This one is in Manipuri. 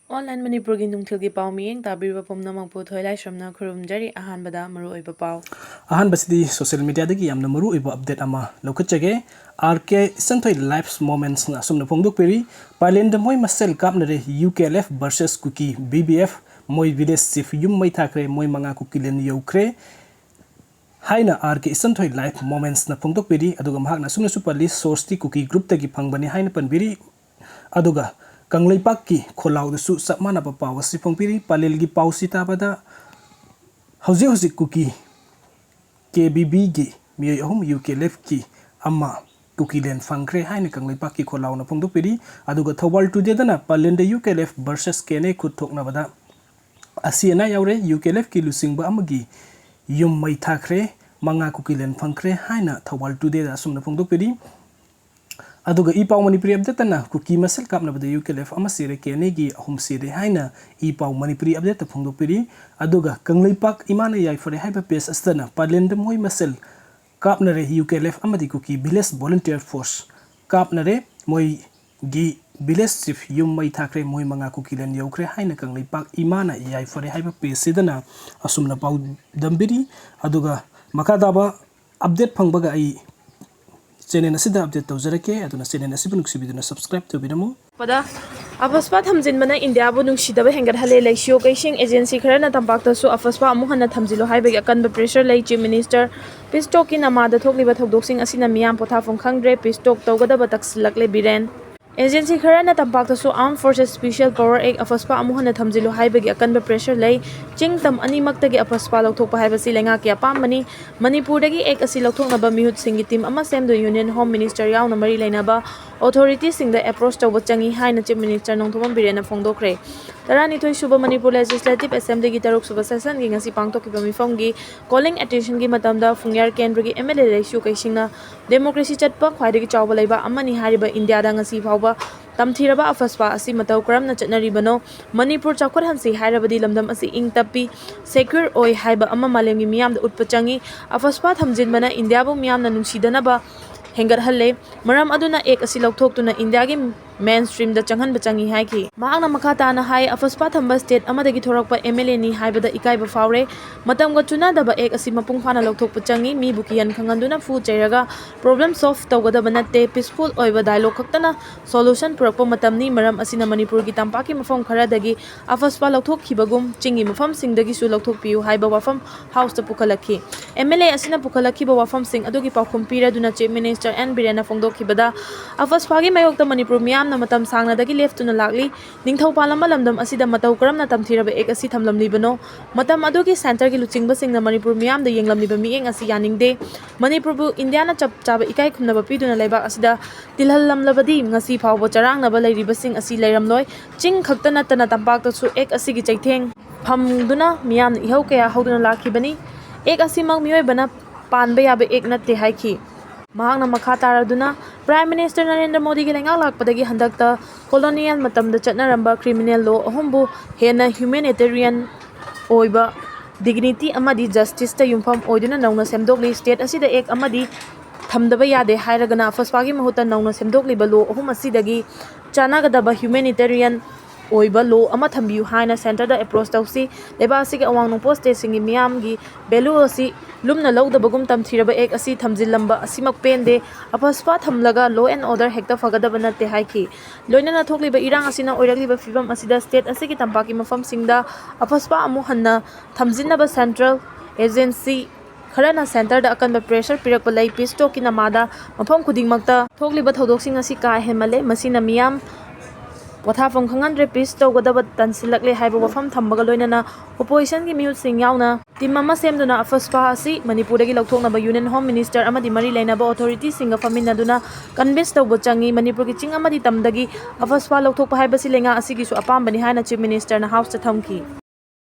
Online Manipur gi nungthilgi pau miyeng tabiriba pumnamangpu thoilai shramna khurumjari ahanbada maruoiba pau. Ahanbasidi social media dagi yamna maruoiba update ama lokachage RK Santhoi Lives Moments na sumna phongduk peri Pallel Da Kuki Masel Kapnabagi Uklf versus Kuki BBF moi village chief yum mai thakre moi manga Kukiland Ywkhre Hairi RK Santhoi Lives Moments na phongduk peri aduga mahakna sumna supali source ti Kuki group tagi phangbani haina panbiri aduga Kanglaipak ki kholau su sapmana pa paw si phongpiri Pallel gi paw si tabada hauji Kuki KBB gi mioi ahum Uklf ki amma Kukiland Ywkhre Hairi Kanglaipak ki kholau na phongdopiri aduga thawal today dana Pallel Da Uklf versus kene khut thokna bada asiana yaure Uklf ki lusingba amagi yum mai thakre manga Kukiland Ywkhre haina thawal today da sumna phongdopiri aduga ipaw manipuri update na Kuki Masel Kapnabagi Uklf ama sire kene gi ahum sire haina ipaw manipuri update phongdopiri aduga Kanglaipak imana Ywkhre Hairi page astana Pallel Da Kuki Masel Kapnabagi Uklf amadi Kuki village volunteer force kapnare moi gi village chief yum mai thakre moi manga Kukiland Ywkhre haina Kanglaipak imana Ywkhre Hairi page sidana asumna paw dambiri aduga makadaba update phangbaga ai channel asida update tawjarake aduna channel asibu nuksibiduna subscribe tobidamo pada afaspa thamjin mana India bu nungsidaba hengar hale leisio kaising agency kharana tampakta su afaspa amu hanna thamjilo haibagi akanba pressure lei chief minister pistok ki namada thokliba thodoksing asina miyam pothafong khangdre pistok tawgadaba taksilakle biren agency kharana tampakta su armed forces special power act afaspa amu hanna thamjilo haibagi akanba pressure lei chingtam animaktagi afaspa lokthokpa haibasi lenga kya pamani manipur dagi act asi lokthoknaba mihut singi team ama semdo union home minister yauna mari leinaba authority singda approach tawba changi haina chief minister nongthomam birena phongdokre tarani thoi suba manipur legislative assembly gi taruk suba session gi ngasi pangtokkiba mifam gi calling attention gi matamda fungyar kendra gi MLA leishu kaisingna democracy chatpa khwaidagi chawba leiba amani hariba India da ngasi phawba tamthiraba afaspa asi matau karamna chatnaribano manipur chakhwat hansi hairabadi lamdam asi ingtapi secure oi haiba amma malemgi miyamda utpachangi afaspa thamjinbana India bu miyamna nungsidanaba hengar halle maram aduna ek asi lokthokuna India gi mainstream da changhan bachangi hai ki maangna makhata na hai afaspa thamba state amadagi thorakpa MLA ni haibada ikaiba faure matam ga chuna daba ek asi mapung phana lokthok pachangi mi bukiyan khanganduna fu chairaga problem solve tawgada banate peaceful oiba dialogue khaktana solution purakpa matamni maram asina manipur gi tampaki mafam khara dagi afaspa lokthok khibagum chingi mafam singdagi su lokthok piu haiba wafam house ta pukhalaki MLA asina pukhalaki ba wafam sing adugi pakhum pira duna chief minister and birena phongdok khibada afaspa gi mayok ta manipur miyam na matam sangna dagi left to na lakli ningthau palama lamdam asida matau karamna tamthiraba ek asi thamlamlibano matam adugi center gi luchingba singna manipur miyam da yenglamliba mieng asi yaningde manipur bu India na chap chaba ikai khumnaba piduna leibak asida tilhal lamlabadi ngasi phawba charangnaba leiriba sing asi leiramloi ching khaktana tana tampak ta su ek asi gi chaitheng phamduna miyam ihau kaya hauduna lakhibani ek asi mang mioi bana panba yabe ek natte haiki mahakna makha taraduna Prime Minister Narendra Modi gi lengak lakpadagi handakta colonial matamda chatnaramba criminal law ahumbu hena humanitarian oiba dignity amadi justice ta yumpham oiduna nauna semdokli state asida ek amadi thamdaba yade hairagana afaspa gi mahuta nauna semdokli law ahum asidagi chanagadaba humanitarian oiba law ama thambiu haina center da approach tawsi leba asigi awang nong post singi miyam gi belu asi lumna lawda bagum tamthiraba ek asi thamjilamba asimak pende apaspa thamlaga law and order hekta fagada banate haiki loinana thokliba irang asina oiragliba fibam asida state asigi tampaki mafam singda apaspa amu hanna thamjinaba central agency kharana center da akanba pressure pirakpa lai pisto ki namada mafam khudingmakta thokliba thodoksinga si ka hemale masina miyam pothafong khangandre peace tawgadaba tansilakle haiba wafam thambaga loinana opposition gi mihut sing yauna timama semduna afaspa asi manipur dagi lokthoknaba union home minister amadi mari leinaba authority singa faminaduna convince tawba changi manipur gi ching amadi tamdagi afaspa lokthokpa haibasi lenga asigi su apambani haina chief minister na house ta thamki